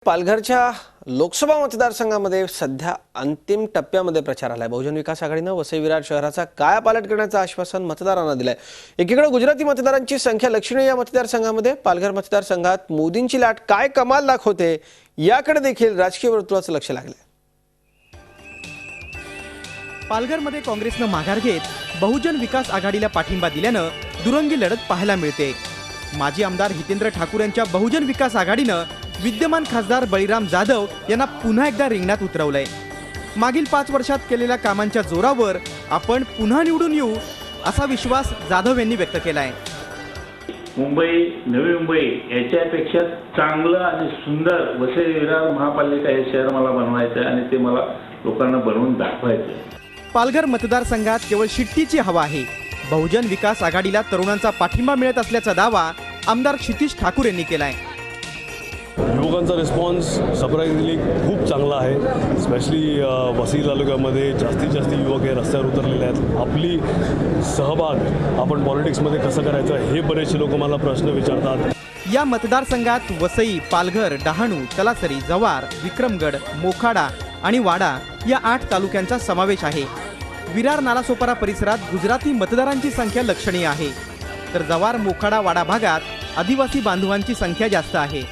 पालघरच्या लोकसभा मतदारसंघामध्ये सध्या अंतिम टप्प्यामध्ये प्रचार आलाय। बहुजन विकास आघाडीने वसई विरार शहराचा कायापालट करण्याचं आश्वासन मतदारांना दिलंय। एकीकडे गुजराती मतदारांची संख्या लक्षणीय या मतदारसंघामध्ये, पालघर मतदारसंघात मोदींची लाट काय कमाल दाखवते याकडे देखील राजकीय वर्तुळाचं लक्ष लागलंय। पालघरमध्ये काँग्रेसनं माघार घेत बहुजन विकास आघाडीला पाठिंबा दिल्यानं दुरंगी लढत पाहायला मिळते। माजी आमदार हितेंद्र ठाकूर यांच्या बहुजन विकास आघाडीनं विद्यमान खासदार बळीराम जाधव यांना पुन्हा एकदा रिंगणात उतरवलंय। मागील 5 वर्षात केलेल्या कामांच्या जोरावर आपण पुन्हा निवडून येऊ असा विश्वास जाधव यांनी व्यक्त केलाय। मुंबई, नवी मुंबई याच्यापेक्षा चांगलं आणि सुंदर वसई विरार महापालिका हे शहर मला बनवायचं आणि ते मला लोकांना बनवून दाखवायचं। पालघर मतदारसंघात केवळ शिट्टीची हवा आहे। बहुजन विकास आघाडीला तरुणांचा पाठिंबा मिळत असल्याचा दावा आमदार क्षितिज ठाकूर यांनी केलाय। युवकांचा रिस्पॉन्स सरप्राइझिंगली खूप चांगला आहे। स्पेशली वसई तालुक्यामध्ये जास्तीत जास्त युवक हे रस्त्यावर उतरलेले आहेत। आपली सहभाग आपण पॉलिटिक्समध्ये कसं करायचं हे बरेचसे लोक मला प्रश्न विचारतात। या मतदारसंघात वसई, पालघर, डहाणू, तलासरी, जव्हार, विक्रमगड, मोखाडा आणि वाडा या 8 तालुक्यांचा समावेश आहे। विरार नालासोपारा परिसरात गुजराती मतदारांची संख्या लक्षणीय आहे, तर जव्हार, मोखाडा, वाडा भागात आदिवासी बांधवांची संख्या जास्त आहे।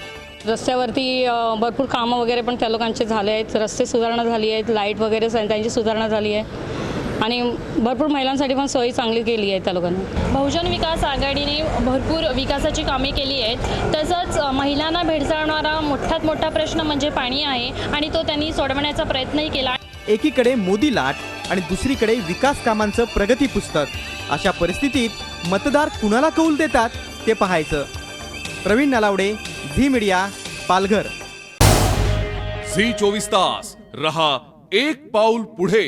रस्त्यावरती भरपूर कामं वगैरे पण त्या लोकांचे झाले आहेत। रस्ते सुधारणा झाली आहेत, लाईट वगैरे त्यांची सुधारणा झाली आहे आणि भरपूर महिलांसाठी पण सोयी चांगली केली आहे त्या लोकांनी। बहुजन विकास आघाडीने भरपूर विकासाची कामे केली आहेत। तसंच महिलांना भेडसावणारा मोठात मोठा प्रश्न म्हणजे पाणी आहे आणि तो त्यांनी सोडवण्याचा प्रयत्नही केला। एकीकडे मोदी लाट आणि दुसरीकडे विकास कामांचं प्रगती पुस्तक, अशा परिस्थितीत मतदार कुणाला कौल देतात ते पाहायचं। Praveen Nalawade, Zee media, Palghar. Zee 24 तास रहा एक पाऊल पुढे।